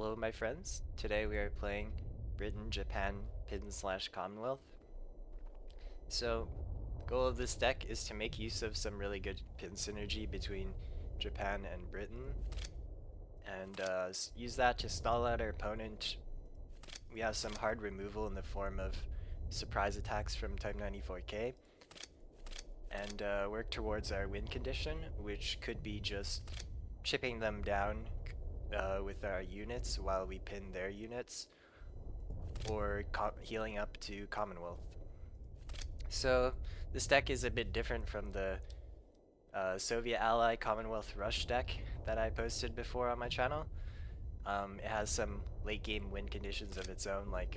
Hello my friends, today we are playing Britain, Japan, Pin/Commonwealth. So, the goal of this deck is to make use of some really good pin synergy between Japan and Britain, and use that to stall out our opponent. We have some hard removal in the form of surprise attacks from Type 94K, and work towards our win condition, which could be just chipping them down with our units while we pin their units, or healing up to Commonwealth. So this deck is a bit different from the Soviet Ally Commonwealth Rush deck that I posted before on my channel. It has some late game win conditions of its own, like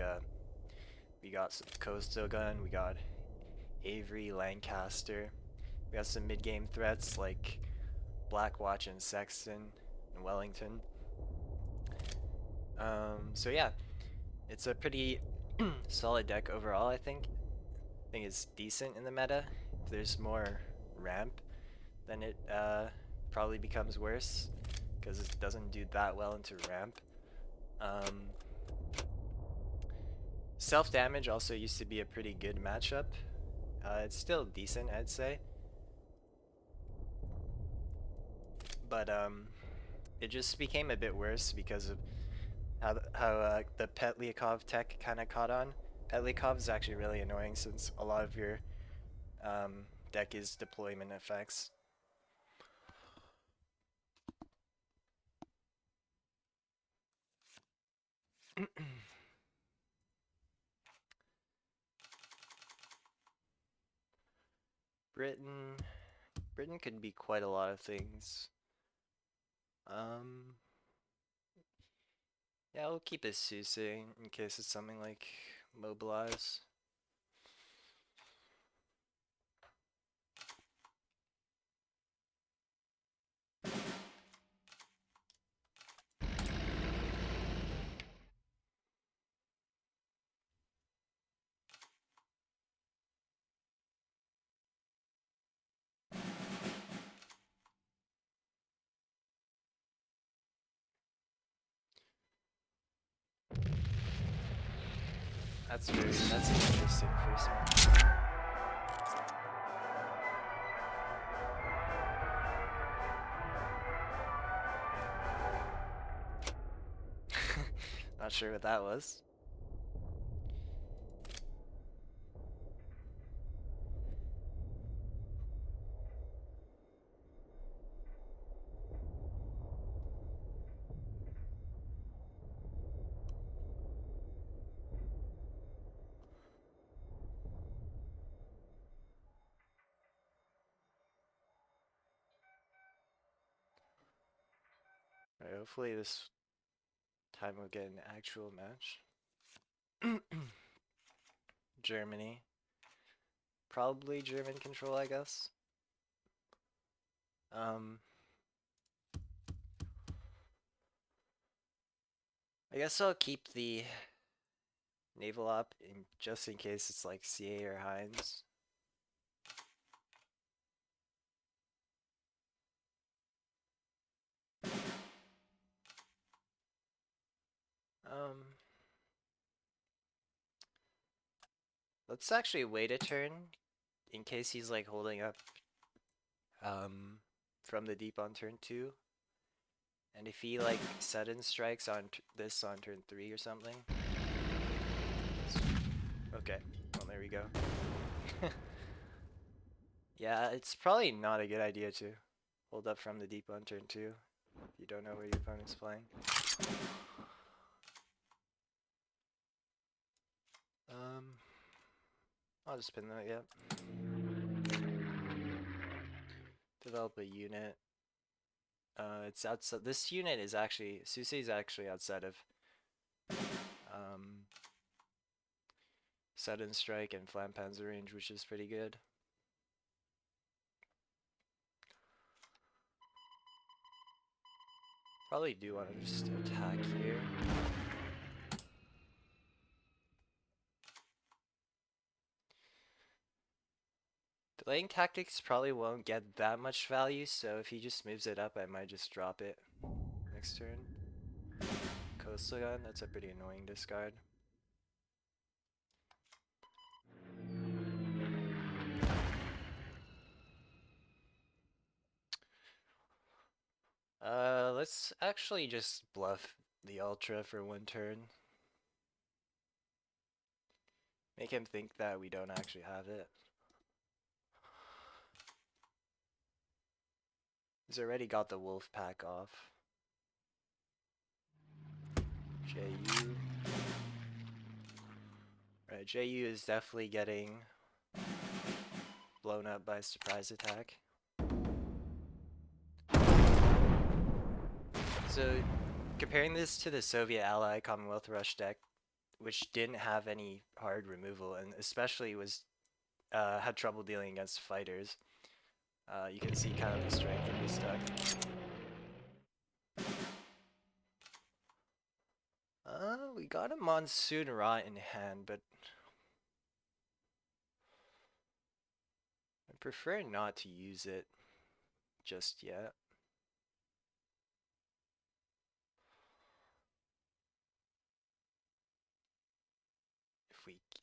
we got Coastal Gun, we got Avery, Lancaster, we got some mid game threats like Blackwatch and Sexton and Wellington. So yeah, it's a pretty solid deck overall, I think. I think it's decent in the meta. If there's more ramp, then it probably becomes worse, because it doesn't do that well into ramp. Self-damage also used to be a pretty good matchup. It's still decent, I'd say. But it just became a bit worse because of how the Petlyakov tech kind of caught on. Petlyakov is actually really annoying since a lot of your deck is deployment effects. Britain could be quite a lot of things. Yeah, we'll keep it Suse in case it's something like Mobilize. That's an interesting first one. Not sure what that was. Alright, hopefully this time we'll get an actual match. Germany. Probably German control, I guess. I guess I'll keep the naval op just in case it's like CA or Heinz. Let's actually wait a turn in case he's like holding up from the deep on turn 2. And if he like sudden strikes on this on turn 3 or something. Okay, well there we go. Yeah, it's probably not a good idea to hold up from the deep on turn 2 if you don't know where your opponent's playing. I'll just spin that, yep. Develop a unit. It's outside. This unit is actually, Suse is actually outside of Sudden Strike and Flampanzer range, which is pretty good. Probably do want to just attack here. Delaying tactics probably won't get that much value, so if he just moves it up, I might just drop it next turn. Coastal Gun, that's a pretty annoying discard. Let's actually just bluff the Ultra for one turn. Make him think that we don't actually have it. He's already got the Wolf Pack off. JU. Right, JU is definitely getting blown up by a surprise attack. So, comparing this to the Soviet Ally Commonwealth Rush deck, which didn't have any hard removal and especially was had trouble dealing against fighters, you can see kind of the strength of this deck. We got a Monsoon Rot in hand, but I prefer not to use it just yet.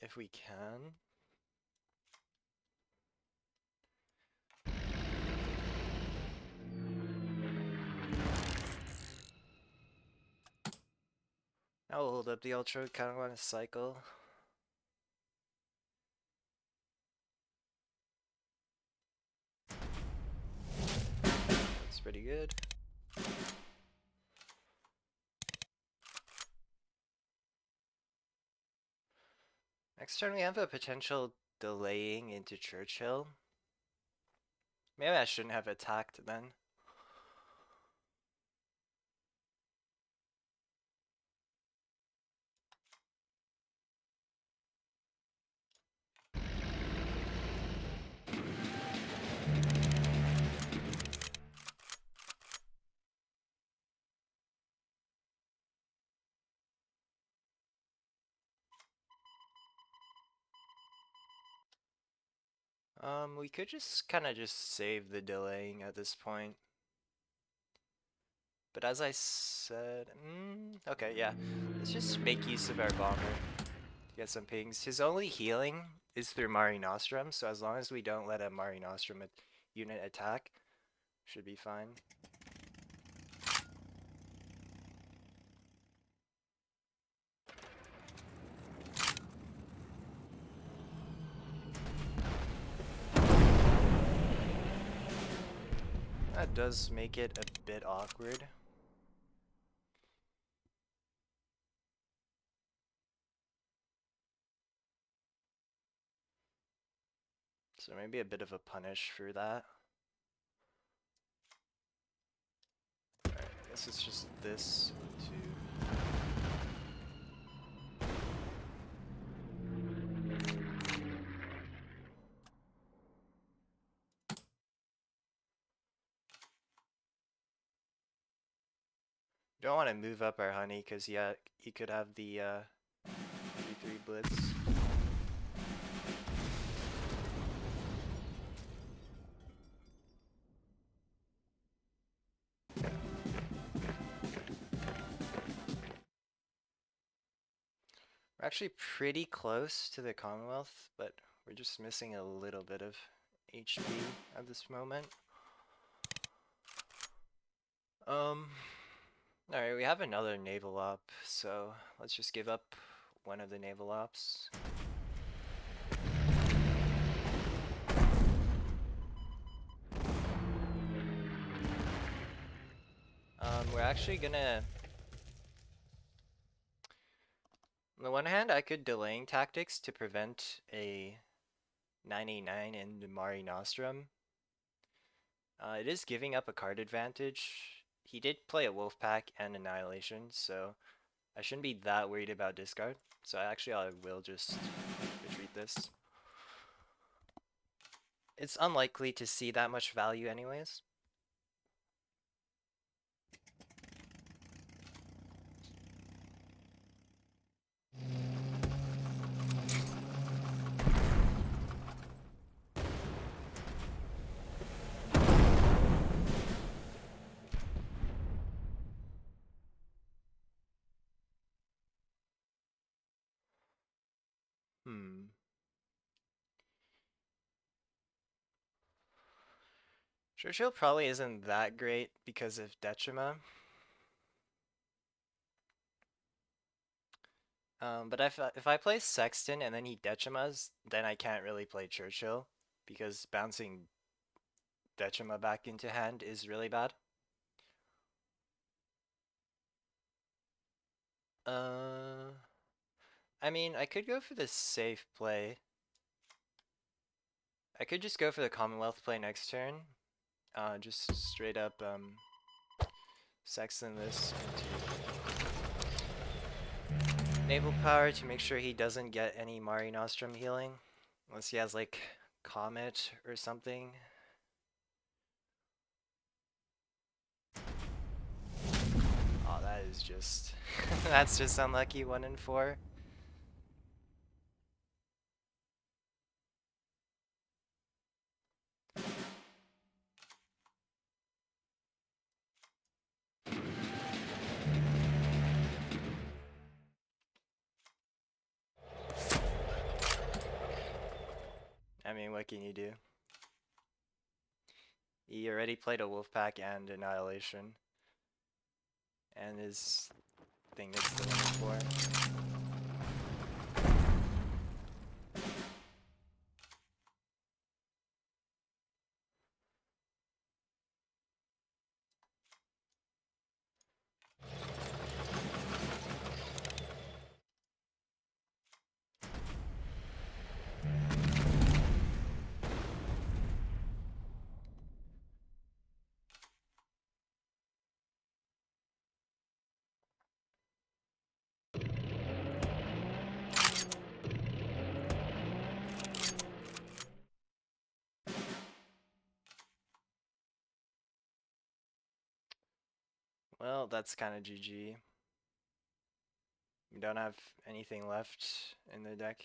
If we can. Now we'll hold up the Ultra, kind of want to cycle. That's pretty good. Next turn we have a potential delaying into Churchill. Maybe I shouldn't have attacked then. We could just kind of just save the delaying at this point. But as I said, okay, yeah. Let's just make use of our bomber to get some pings. His only healing is through Mare Nostrum, so as long as we don't let a Mare Nostrum unit attack, should be fine. That does make it a bit awkward. So maybe a bit of a punish for that. Alright, I guess it's just this to... Don't want to move up our honey because yeah, he could have the 3-3 blitz. We're actually pretty close to the Commonwealth, but we're just missing a little bit of HP at this moment. Alright, we have another naval op, so let's just give up one of the naval ops. We're actually gonna... On the one hand, I could delaying tactics to prevent a 989 in the Mare Nostrum. It is giving up a card advantage. He did play a Wolfpack and Annihilation, so I shouldn't be that worried about discard. So actually I will just retreat this. It's unlikely to see that much value anyways. Hmm. Churchill probably isn't that great because of Detrima. But if I play Sexton and then he Detrimas, then I can't really play Churchill because bouncing Detrima back into hand is really bad. Uh, I mean, I could go for the safe play. I could just go for the Commonwealth play next turn. Just straight up Sexton this into Naval Power to make sure he doesn't get any Mari Nostrum healing. Unless he has like Comet or something. Oh, that is just... that's just unlucky, 1 in 4. I mean, what can you do? He already played a Wolfpack and Annihilation. And his thing is the 1 in 4. Well, that's kind of GG. We don't have anything left in the deck.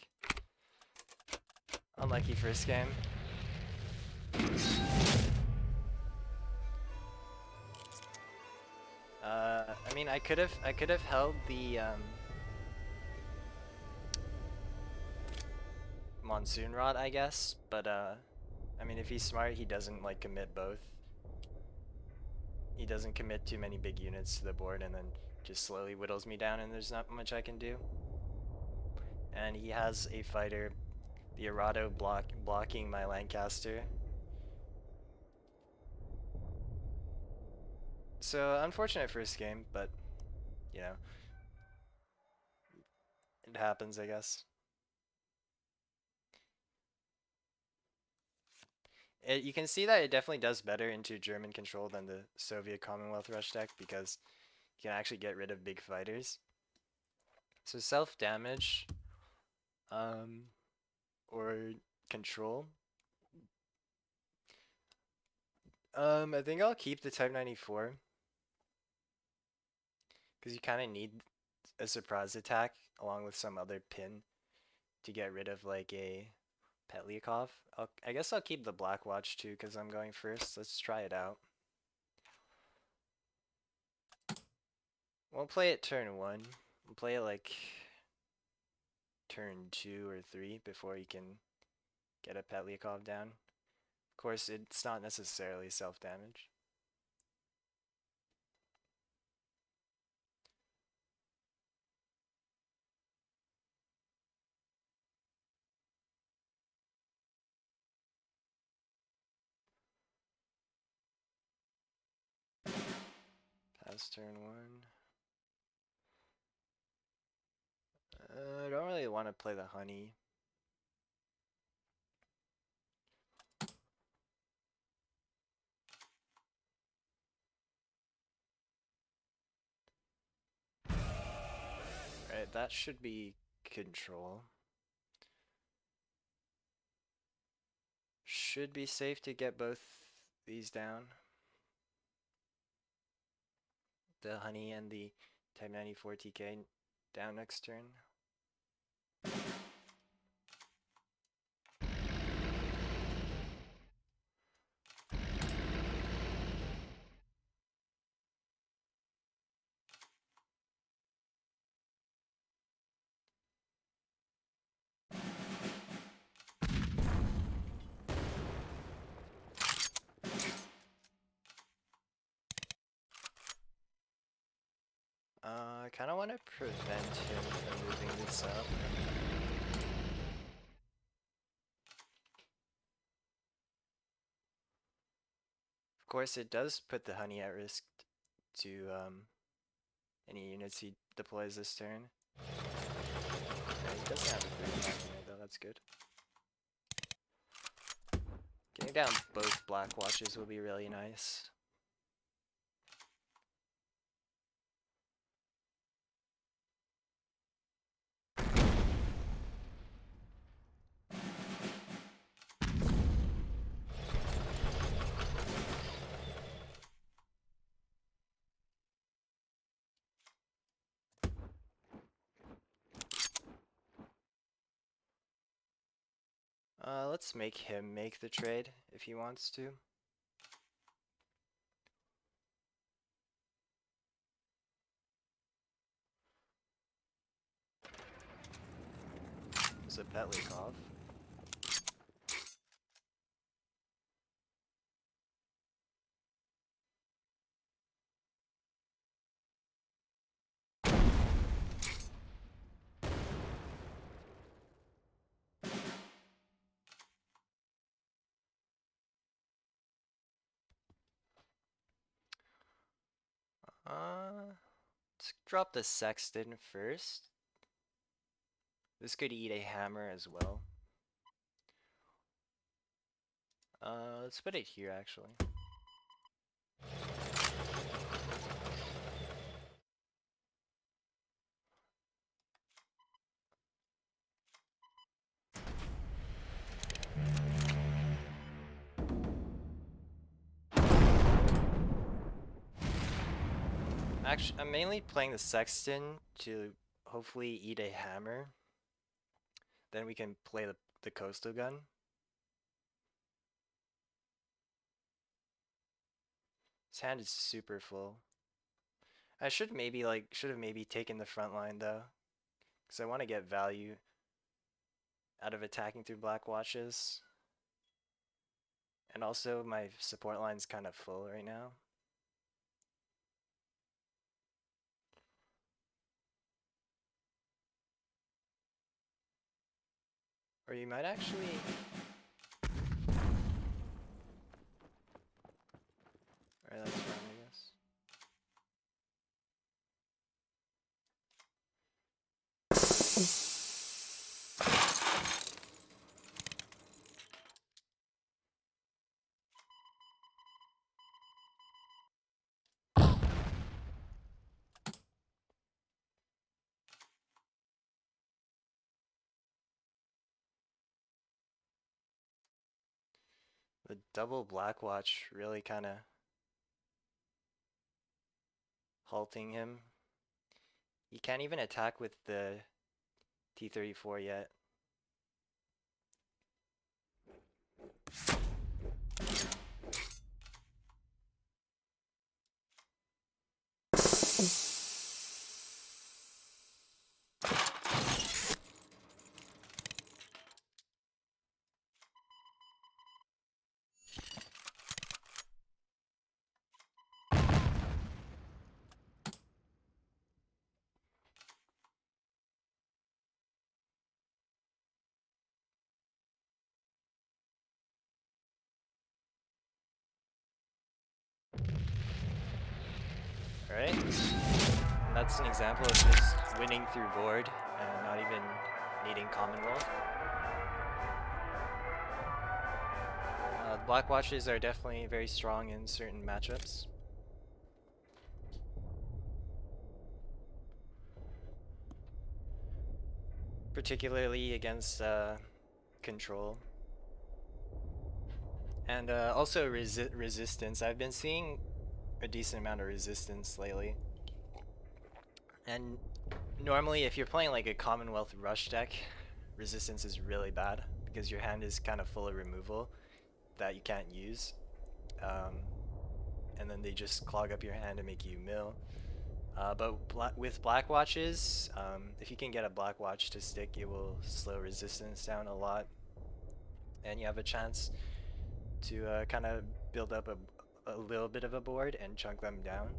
Unlucky first game. I mean, I could have held the Monsoon Rod, I guess, but I mean, if he's smart, he doesn't like commit both. He doesn't commit too many big units to the board and then just slowly whittles me down and there's not much I can do. And he has a fighter, the Arado blocking my Lancaster. So, unfortunate first game, but, you know, it happens, I guess. You can see that it definitely does better into German control than the Soviet Commonwealth Rush deck because you can actually get rid of big fighters. So self-damage, or control. I think I'll keep the Type 94 because you kind of need a surprise attack along with some other pin to get rid of like a Petliakov. I guess I'll keep the Black Watch too because I'm going first. Let's try it out. We'll play it turn 1. We'll play it like turn 2 or 3 before you can get a Petliakov down. Of course, it's not necessarily self-damage. Pass turn 1. I don't really want to play the honey. Right, that should be control. Should be safe to get both these down. The honey and the Type 94 TK down next turn. I kind of want to prevent him from moving this up. Of course, it does put the honey at risk to any units he deploys this turn. He doesn't have a 3 unit though, that's good. Getting down both black watches will be really nice. Let's make him make the trade if he wants to. There's a Petlikov. Let's drop the Sexton first. This could eat a hammer as well. Let's put it here actually. Actually, I'm mainly playing the Sexton to hopefully eat a hammer. Then we can play the coastal gun. His hand is super full. I should have maybe taken the front line though, because I want to get value out of attacking through black watches. And also my support line's kind of full right now. Or you might actually... Alright, that's fine, I guess. The double black watch really kind of halting him. He can't even attack with the T-34 yet. Alright, that's an example of just winning through board and not even needing Commonwealth. The black watches are definitely very strong in certain matchups. Particularly against control. And also resistance. I've been seeing a decent amount of resistance lately. And normally if you're playing like a Commonwealth rush deck, resistance is really bad because your hand is kind of full of removal that you can't use. And then they just clog up your hand and make you mill. But with black watches, if you can get a black watch to stick, it will slow resistance down a lot. And you have a chance to kind of build up a little bit of a board and chunk them down.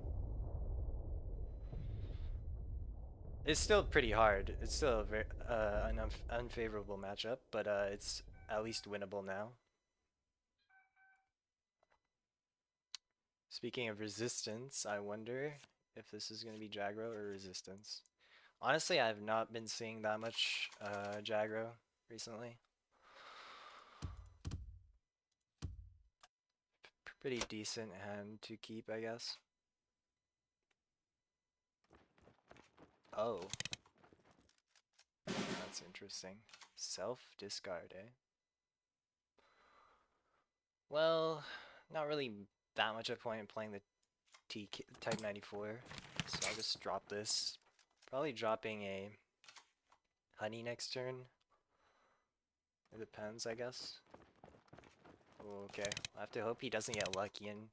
It's still pretty hard. It's still a very an unfavorable matchup, but it's at least winnable now. Speaking of resistance, I wonder if this is going to be Jagro or resistance. Honestly, I've not been seeing that much Jagro recently. Pretty decent hand to keep, I guess. Oh, that's interesting. Self-discard, eh? Well, not really that much of a point in playing the T Type 94, so I'll just drop this. Probably dropping a Honey next turn. It depends, I guess. Okay, I have to hope he doesn't get lucky and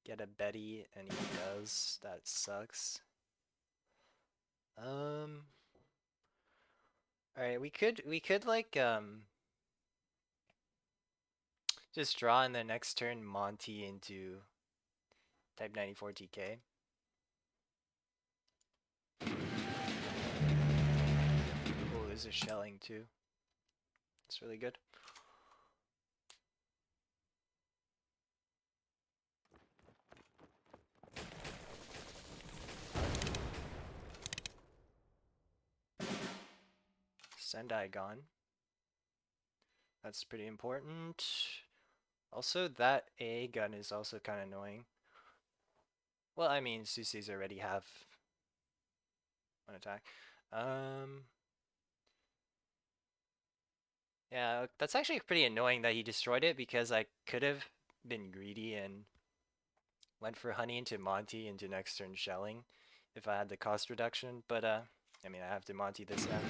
get a Betty, and he does. That sucks. Alright, we could like just draw in the next turn Monty into Type 94 TK. Oh, there's a shelling too. That's really good. Sendai gone. That's pretty important. Also, that A gun is also kind of annoying. Well, I mean, Susi's already have one attack. Yeah, that's actually pretty annoying that he destroyed it because I could have been greedy and went for Honey into Monty into next turn shelling if I had the cost reduction, but I mean, I have to Monty this now.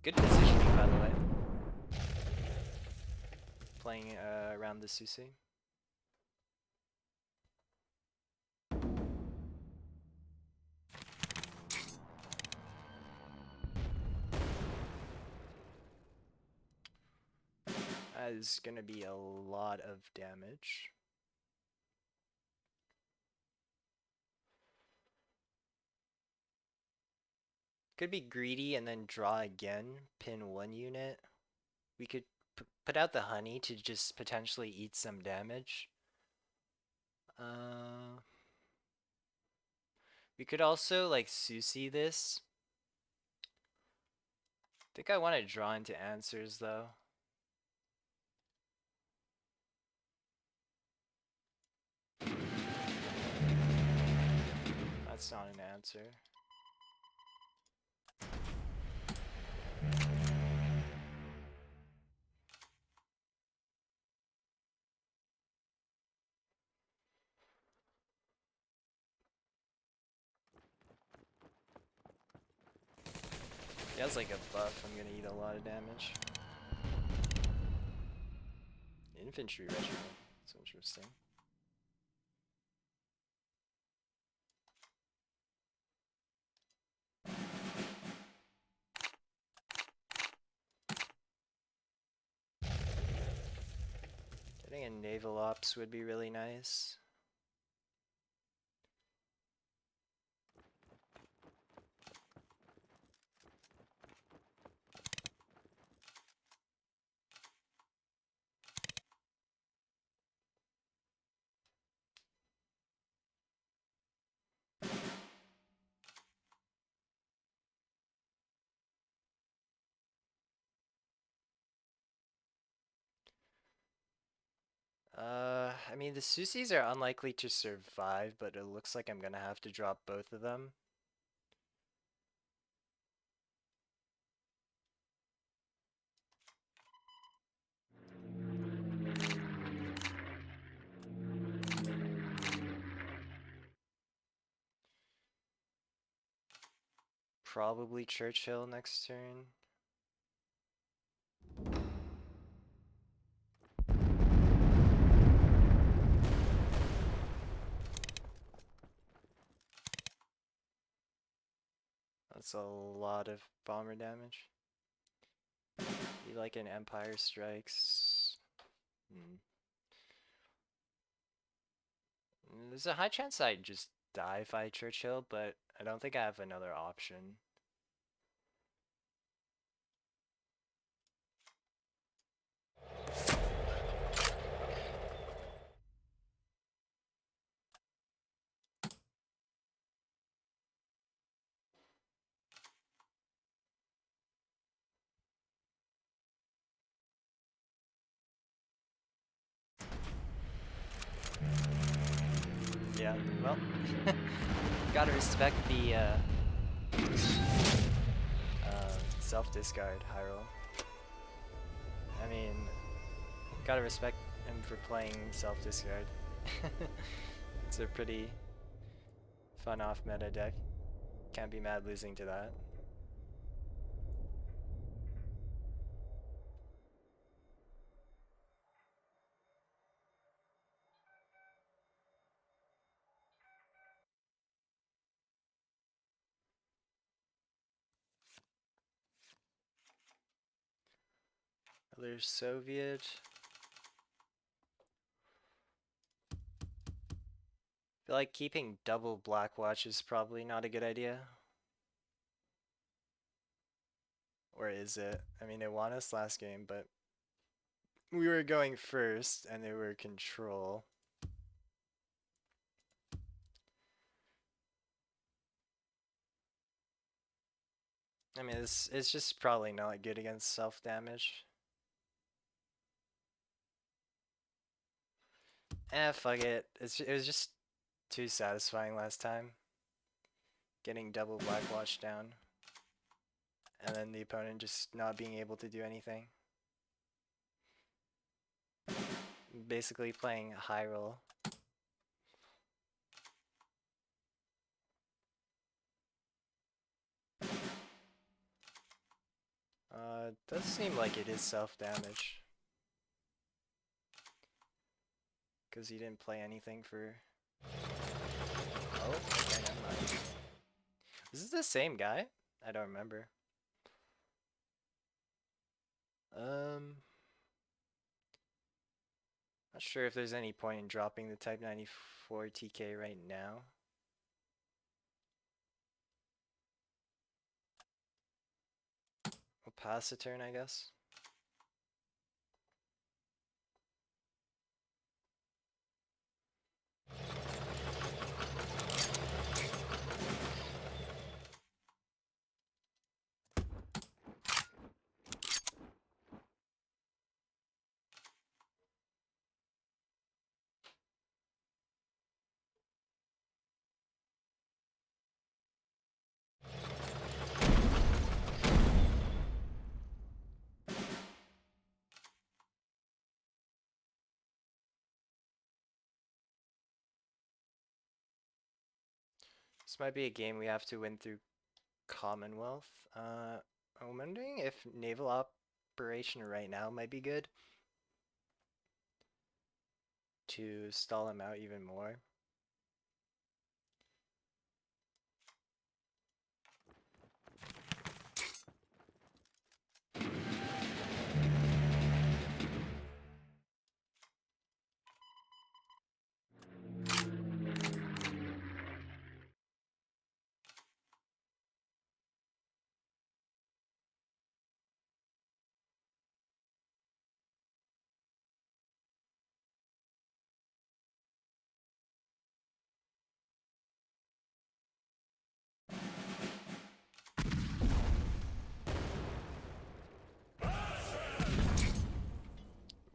Good positioning, by the way. Playing around the Susi. That is going to be a lot of damage. Could be greedy and then draw again, pin one unit. We could put out the Honey to just potentially eat some damage. We could also like Susi this. I think I want to draw into answers though. That's not an answer. He has like a buff, I'm gonna eat a lot of damage. Infantry regiment, that's interesting. Getting a naval ops would be really nice. I mean, the Susis are unlikely to survive, but it looks like I'm gonna have to drop both of them. Probably Churchill next turn. That's a lot of bomber damage. Be like an Empire Strikes. There's a high chance I'd just die if I Churchill, but I don't think I have another option. Yeah, well, gotta respect the self-discard high roll. I mean, gotta respect him for playing self-discard. It's a pretty fun off-meta deck. Can't be mad losing to that. Other Soviet. Feel like keeping double Black Watch is probably not a good idea. Or is it? I mean, they won us last game, but we were going first and they were control. I mean, it's just probably not good against self-damage. Fuck it. It was just too satisfying last time. Getting double Black Watch down. And then the opponent just not being able to do anything. Basically playing high roll. Does seem like it is self-damage. Because he didn't play anything for... Oh, okay, never mind. Is this the same guy? I don't remember. Not sure if there's any point in dropping the Type 94 TK right now. We'll pass a turn, I guess. This might be a game we have to win through Commonwealth. I'm wondering if naval operation right now might be good to stall him out even more.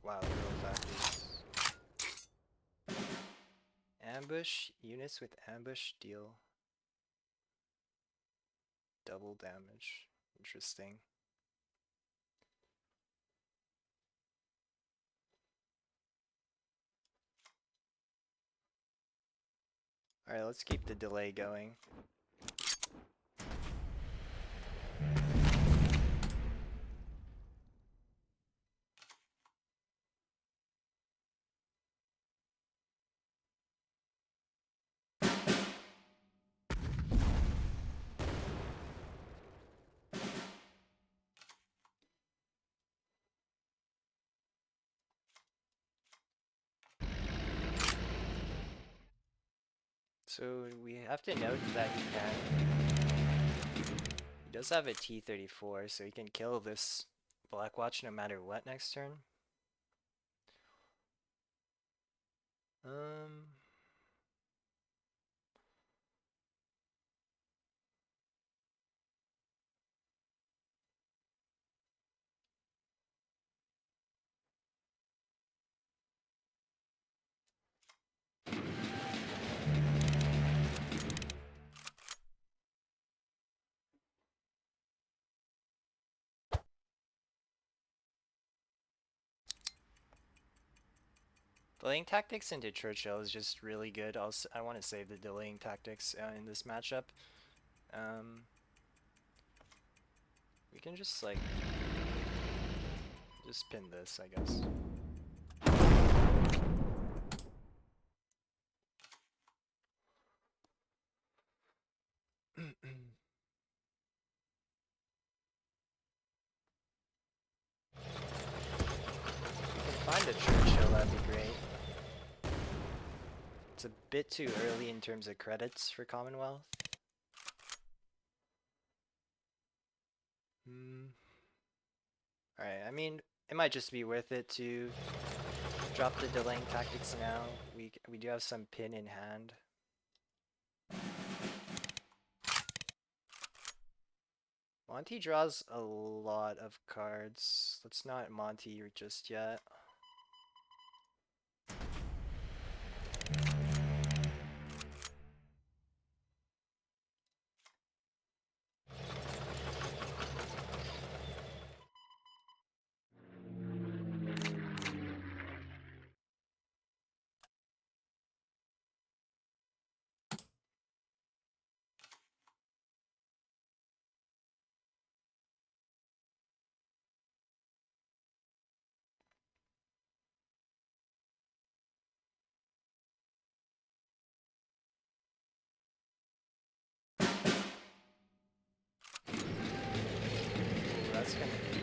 Wow, real factors. Ambush units with ambush deal double damage. Interesting. Alright, let's keep the delay going. So we have to note that he does have a T-34, so he can kill this Black Watch no matter what next turn. Delaying tactics into Churchill is just really good. I want to save the delaying tactics in this matchup. We can just like just pin this, I guess. Find a Churchill, that'd be great. It's a bit too early in terms of credits for Commonwealth. Alright, I mean, it might just be worth it to drop the delaying tactics now. We do have some pin in hand. Monty draws a lot of cards. Let's not Monty just yet. That's gonna be...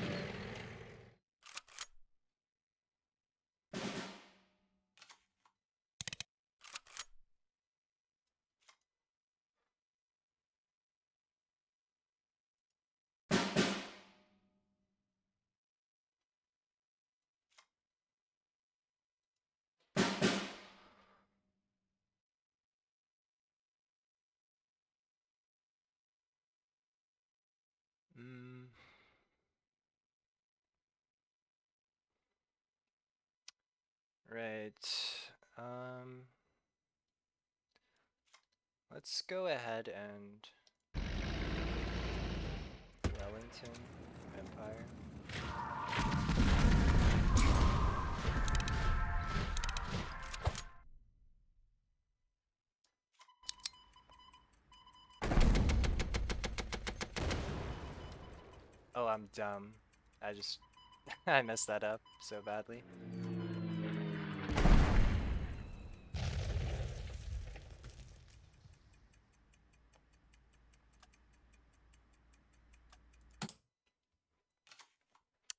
Right. Let's go ahead and Wellington Empire. Oh, I'm dumb. I just I messed that up so badly.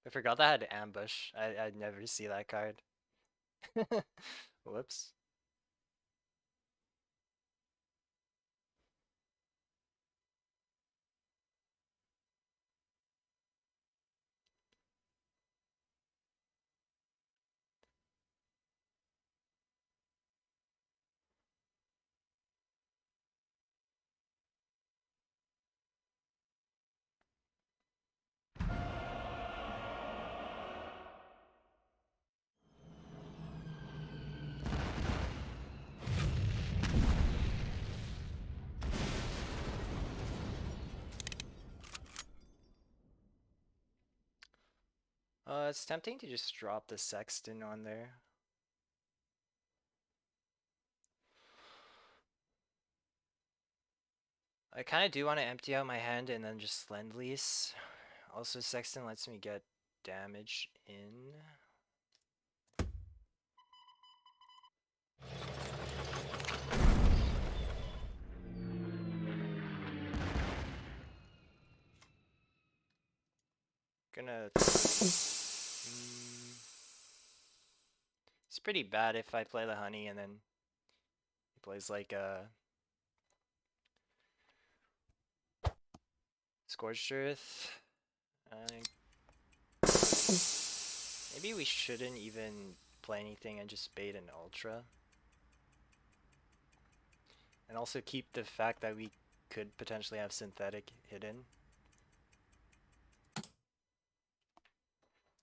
I forgot that I had ambush. I'd never see that card. Whoops. It's tempting to just drop the Sexton on there. I kind of do want to empty out my hand and then just Lend-Lease. Also, Sexton lets me get damage in. Gonna... It's pretty bad if I play the honey and then he plays like a Scorched Earth. Maybe we shouldn't even play anything and just bait an Ultra. And also keep the fact that we could potentially have Synthetic hidden.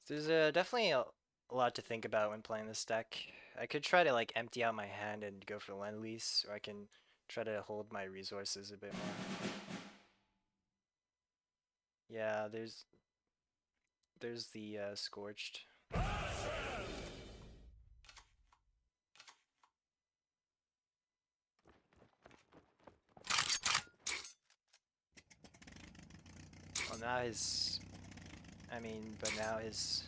There's definitely a lot to think about when playing this deck. I could try to like empty out my hand and go for Lend-Lease, or I can try to hold my resources a bit more. Yeah, there's the Scorched. Well, now his... but now his...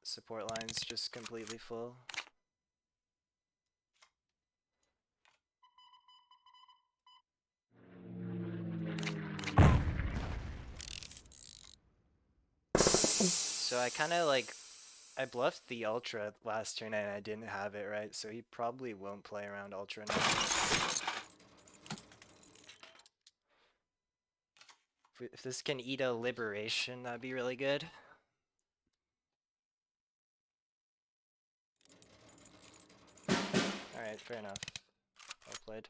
support line's just completely full. So I kind of like... I bluffed the Ultra last turn and I didn't have it, right? So he probably won't play around Ultra now. If this can eat a Liberation, that'd be really good. Alright, fair enough. Well played.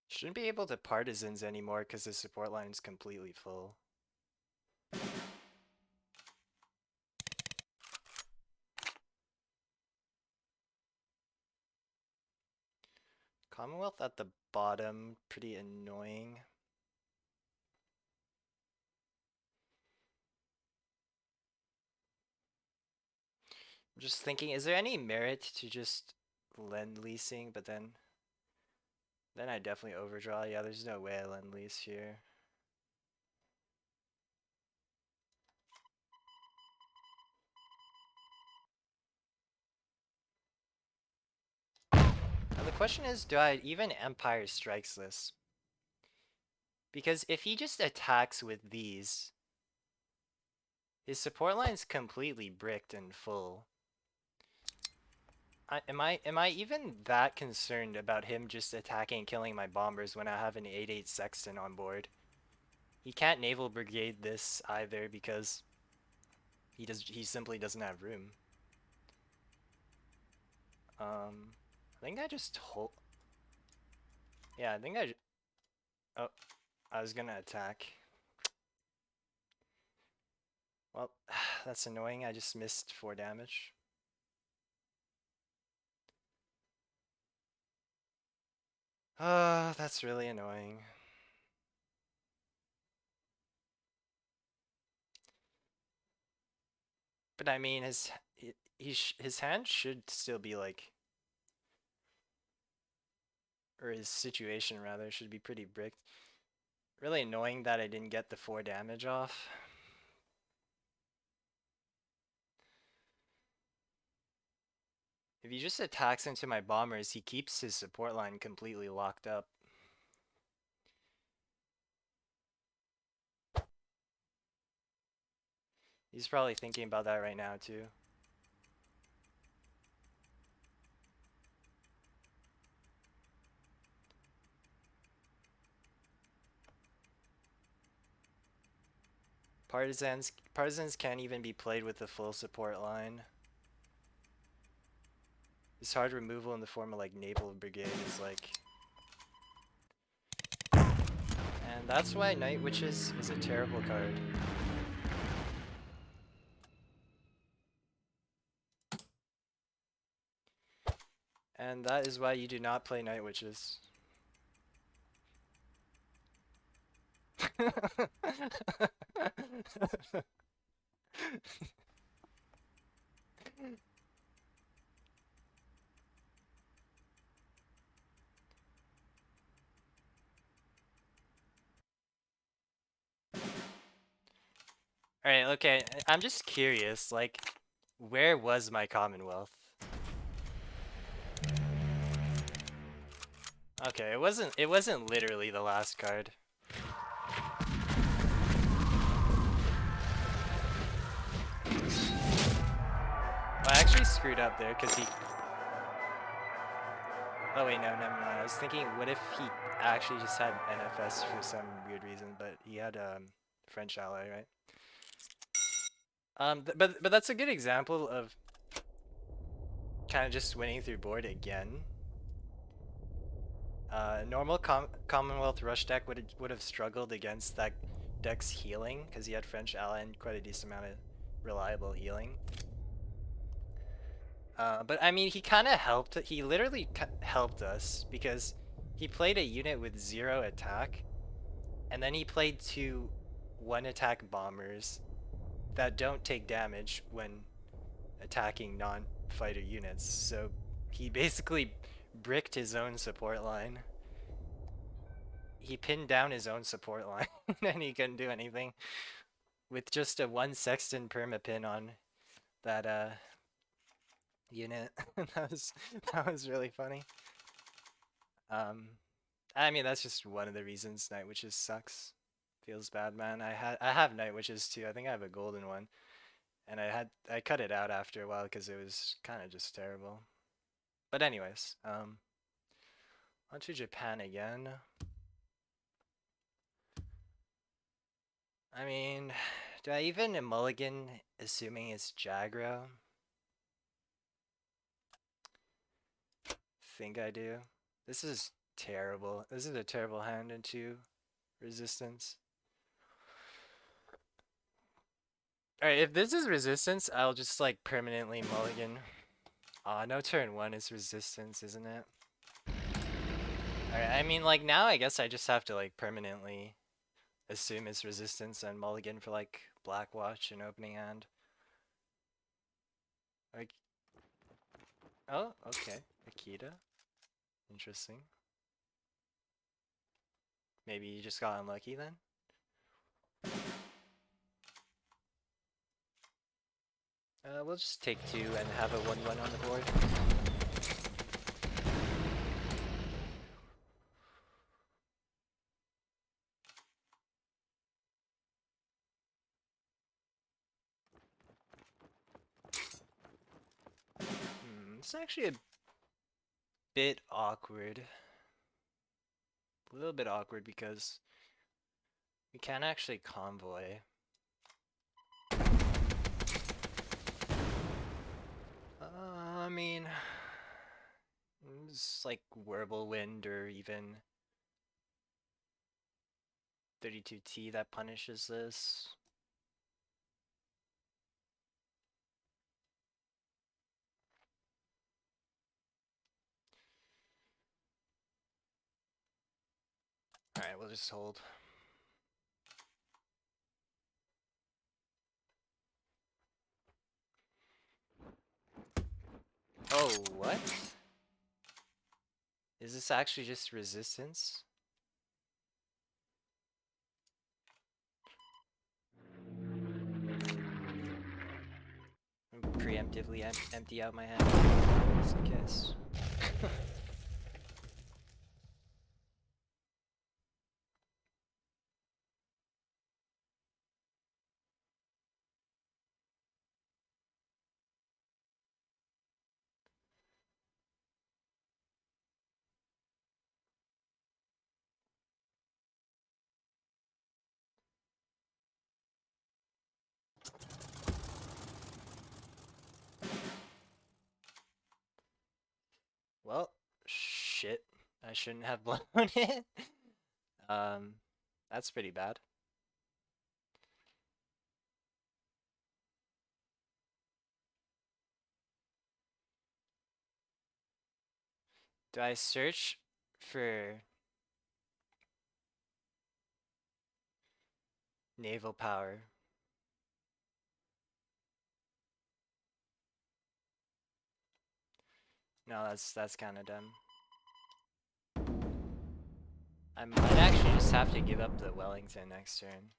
Shouldn't be able to Partisans anymore because the support line is completely full. Commonwealth at the bottom, pretty annoying. I'm just thinking, is there any merit to just Lend-Leasing, but then I definitely overdraw. Yeah, there's no way I Lend-Lease here. Now the question is, do I even Empire Strikes this? Because if he just attacks with these, his support line's completely bricked and full. Am I even that concerned about him just attacking and killing my bombers when I have an 8/8 Sexton on board? He can't Naval Brigade this either because he simply doesn't have room. I think I just hold. Yeah, I think oh, I was gonna attack. Well, that's annoying. I just missed 4 damage. That's really annoying. But I mean, his hand should still be like, or his situation rather, should be pretty bricked. Really annoying that I didn't get the 4 damage off. If he just attacks into my bombers, he keeps his support line completely locked up. He's probably thinking about that right now too. Partisans can't even be played with the full support line. His hard removal in the form of like Naval Brigade is like... And that's why Night Witches is a terrible card. And that is why you do not play Night Witches. Alright, okay, I'm just curious, like, where was my Commonwealth? Okay, it wasn't literally the last card. Well, I actually screwed up there because he. Oh wait, no, never mind. I was thinking, what if he actually just had NFS for some weird reason, but he had French ally, right? But that's a good example of kind of just winning through board again. Normal Commonwealth Rush deck would have struggled against that deck's healing because he had French ally and quite a decent amount of reliable healing. But I mean, he kind of helped. He literally helped us because he played a unit with 0 attack, and then he played 2 1-attack bombers that don't take damage when attacking non-fighter units. So he basically bricked his own support line. He pinned down his own support line, and he couldn't do anything with just a 1 Sexton permapin on that unit. that was really funny. Um, I mean, that's just one of the reasons Night Witches sucks. Feels bad, man. I have Night Witches too. I think I have a golden one, and I cut it out after a while because it was kind of just terrible. But anyways, on to Japan again. I mean, do I even mulligan assuming it's Jagro? Think I do. This is terrible. This is a terrible hand into resistance. Alright, if this is resistance, I'll just like permanently mulligan. Aw, no turn 1 is resistance, isn't it? Alright, I mean like now I guess I just have to like permanently assume it's resistance and mulligan for like Black Watch and opening hand. Like, oh, okay. Akita. Interesting. Maybe you just got unlucky then? We'll just take 2 and have a 1-1 on the board. It's actually a bit awkward. A little bit awkward because we can't actually convoy. I mean, it's like Whirlwind or even 32T that punishes this. Alright, we'll just hold. Oh, what? Is this actually just resistance? Preemptively empty out my hand just in case. Well, shit. I shouldn't have blown it. Um, that's pretty bad. Do I search for Naval power. No, that's kind of dumb. I might actually just have to give up the Wellington next turn.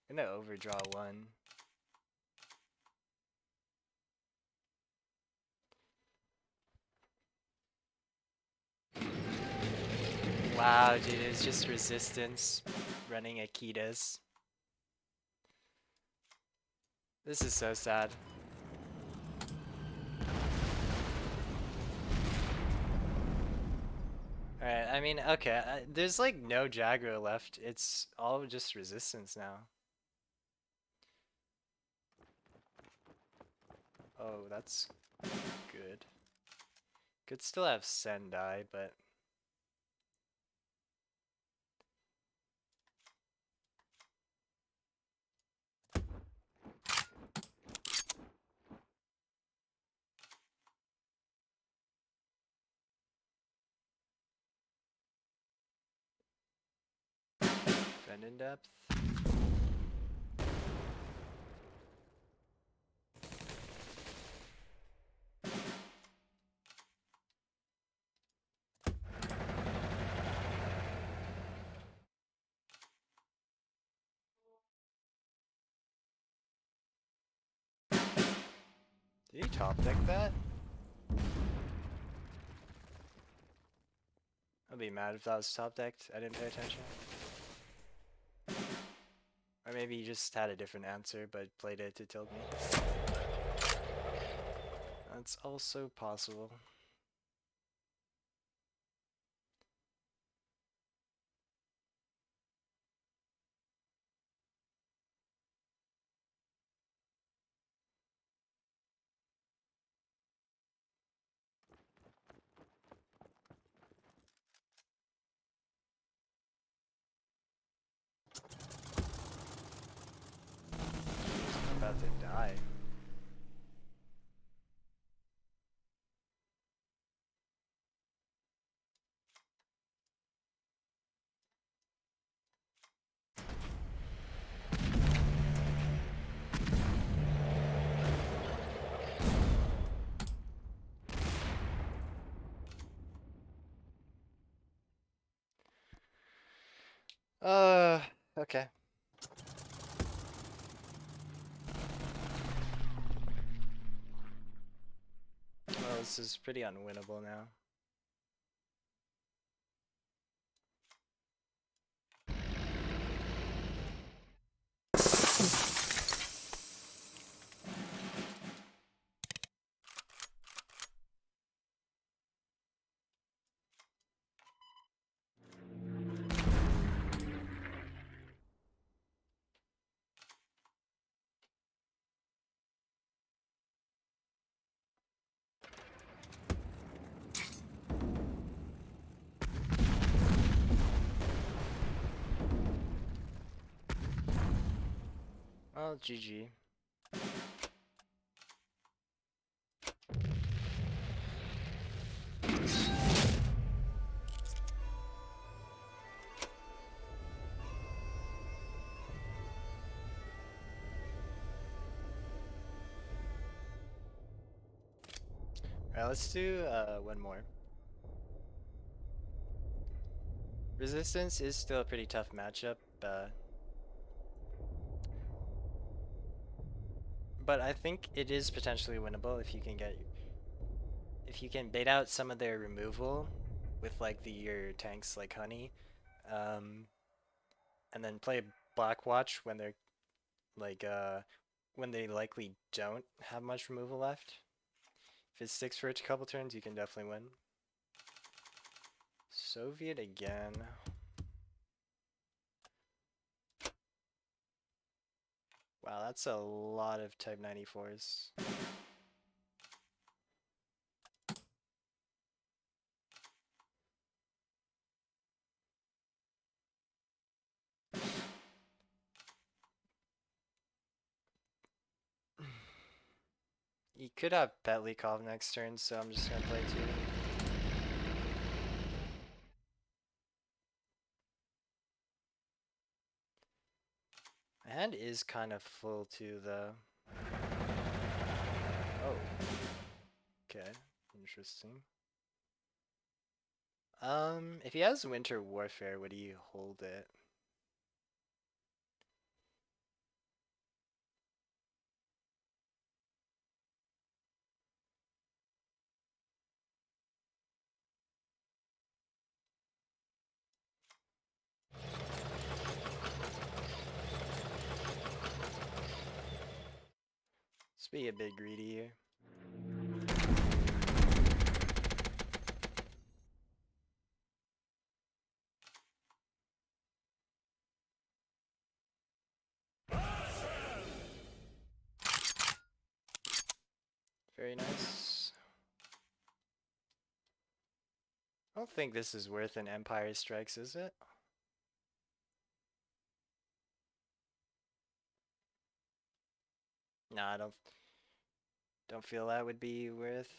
I'm gonna overdraw one. Wow, dude, it's just resistance running Akitas. This is so sad. Alright, I mean, okay, there's like no Jagro left. It's all just resistance now. Oh, that's good. Could still have Sendai, but... Defend in depth. Did he top deck that? I'd be mad if that was top decked. I didn't pay attention. Or maybe he just had a different answer but played it to tilt me. That's also possible. I'm about to die. Okay. Well, this is pretty unwinnable now. Well, GG. Alright, let's do one more. Resistance is still a pretty tough matchup, but I think it is potentially winnable if you can bait out some of their removal with like your tanks like Honey, and then play Black Watch when they're like when they likely don't have much removal left. If it sticks for a couple turns, you can definitely win. Soviet again. Wow, that's a lot of Type 94s. He could have Petlikov next turn, so I'm just gonna play two. hand is kind of full too, though. Oh. Okay. Interesting. If he has Winter Warfare, would he hold it? Let's be a bit greedy here. Very nice. I don't think this is worth an Empire Strikes, is it? Nah, I don't feel that would be worth.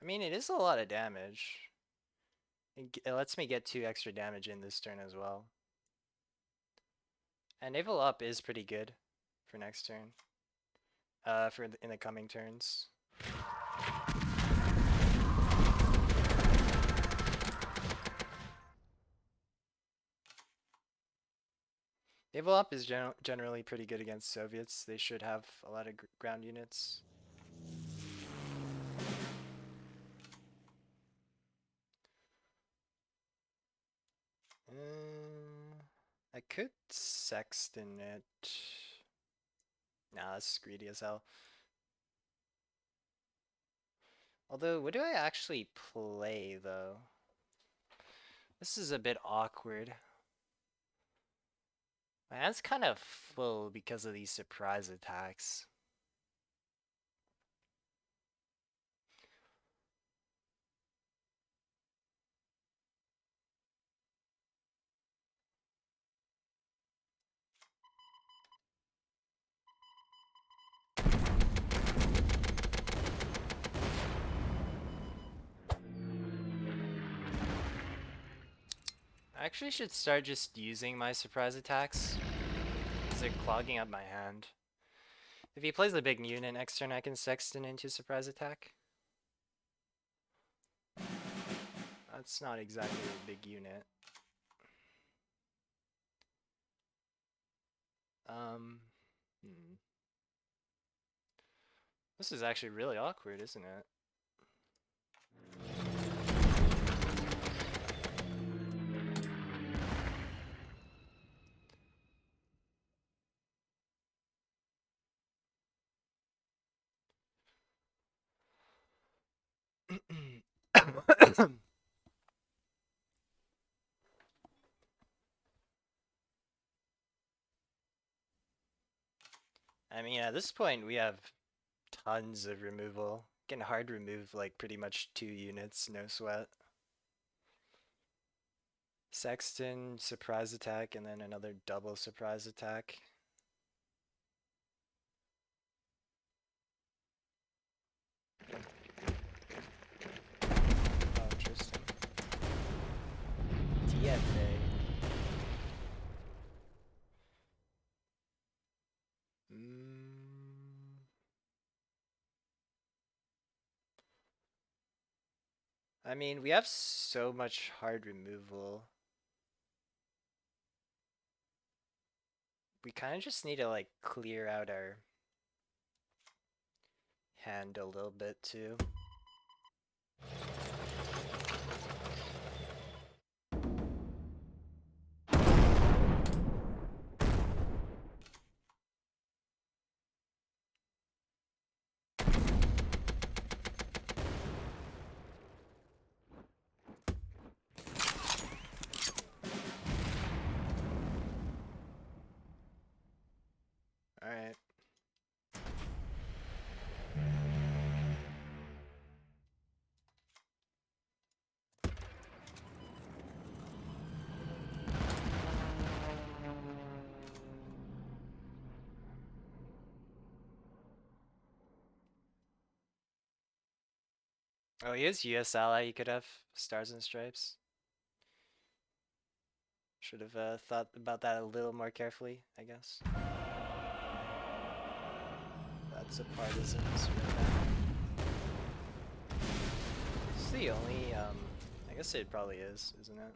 I mean, it is a lot of damage. It lets me get 2 extra damage in this turn as well. And Naval Up is pretty good for next turn. In the coming turns. Naval Up is generally pretty good against Soviets. They should have a lot of ground units. I could Sexton it. Nah, that's greedy as hell. Although, what do I actually play, though? This is a bit awkward. My hand's kind of full because of these surprise attacks. I actually should start just using my surprise attacks, because they're clogging up my hand. If he plays a big unit next turn, I can Sexton into surprise attack. That's not exactly a big unit. Hmm. This is actually really awkward, isn't it? I mean, at this point, we have tons of removal. Can hard remove like pretty much 2 units, no sweat. Sexton, surprise attack, and then another double surprise attack. Oh, interesting. TFA. I mean, we have so much hard removal. We kind of just need to like clear out our hand a little bit too. Alright. Oh, he is US ally, he could have Stars and Stripes. Should have thought about that a little more carefully, I guess. That's a partisans right now. It's the only, I guess it probably is, isn't it?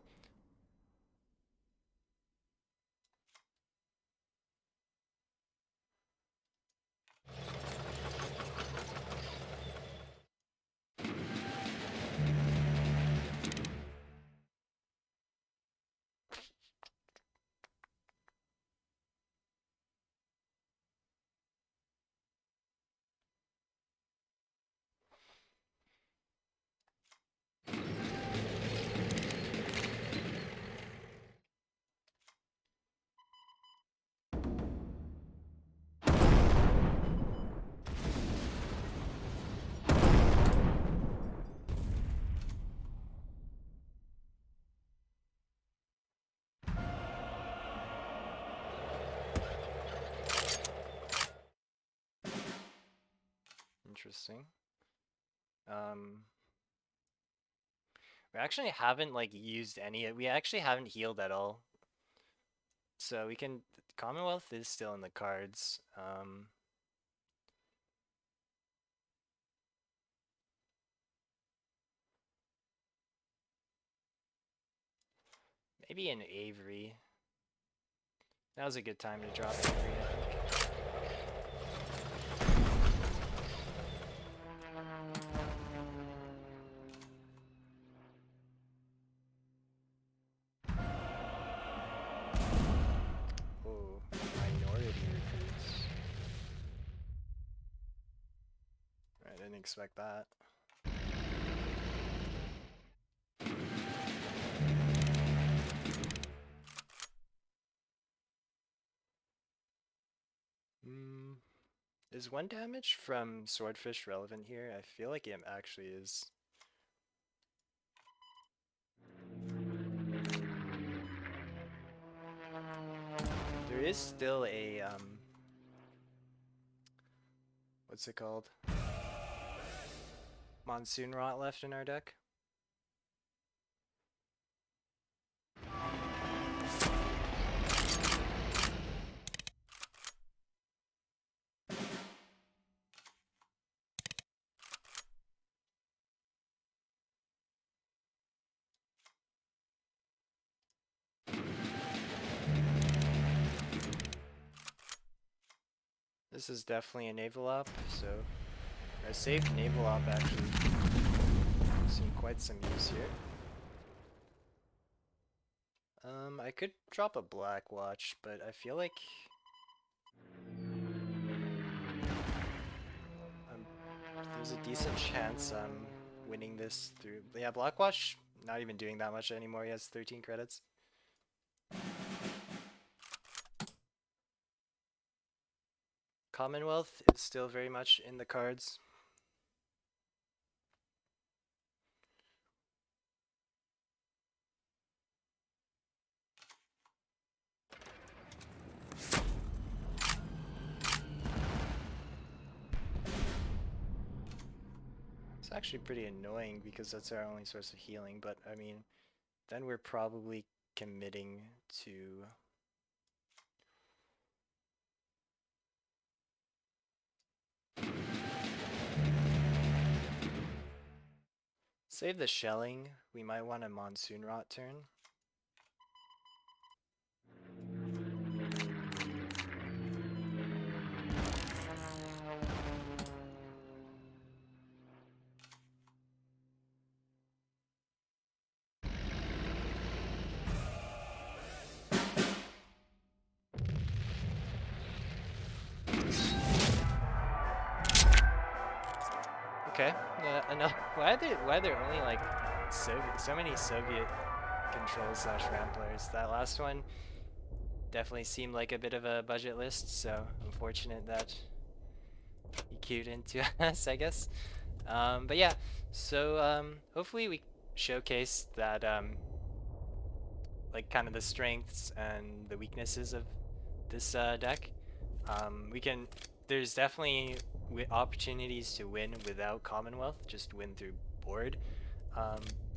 Interesting. We actually haven't like used any. We actually haven't healed at all. So we can. Commonwealth is still in the cards. Maybe an Avery. That was a good time to drop Avery, I think. Oh, minority recruits. I didn't expect that. Is 1 damage from Swordfish relevant here? I feel like it actually is. There is still a, what's it called? Monsoon Rot left in our deck. This is definitely a naval op, so I saved naval op actually. Seen quite some use here. I could drop a Black Watch, but I feel like there's a decent chance I'm winning this through. Yeah, Black Watch not even doing that much anymore. He has 13 credits. Commonwealth is still very much in the cards. It's actually pretty annoying because that's our only source of healing, but I mean, then we're probably committing to save the shelling. We might want a Monsoon Rot turn. Okay, enough. Why are there only like so many Soviet Control slash Ramp players? That last one definitely seemed like a bit of a budget list, so unfortunate that he queued into us, I guess. But yeah, so hopefully we showcase that like kind of the strengths and the weaknesses of this deck. There's definitely opportunities to win without Commonwealth, just win through board.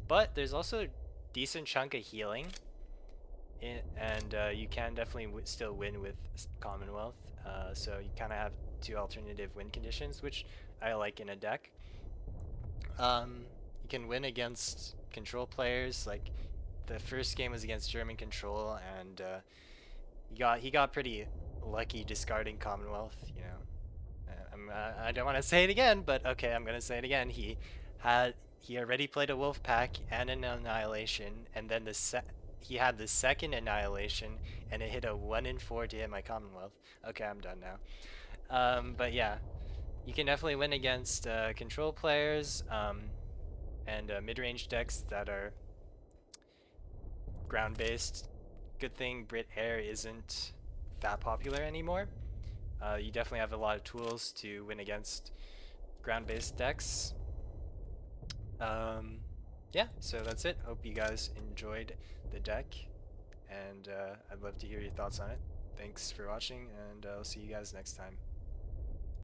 But there's also a decent chunk of healing. and you can definitely still win with Commonwealth. So you kind of have two alternative win conditions, which I like in a deck. You can win against control players. Like the first game was against German Control, and he got pretty lucky discarding Commonwealth. You know, I don't want to say it again, but okay, I'm gonna say it again. He already played a Wolf Pack and an Annihilation, and then he had the second Annihilation, and it hit a 1 in 4 to hit my Commonwealth. Okay, I'm done now. But yeah, you can definitely win against control players and mid-range decks that are ground-based. Good thing Brit Air isn't that popular anymore. You definitely have a lot of tools to win against ground-based decks. Yeah, so that's it. Hope you guys enjoyed the deck, and I'd love to hear your thoughts on it. Thanks for watching, and I'll see you guys next time.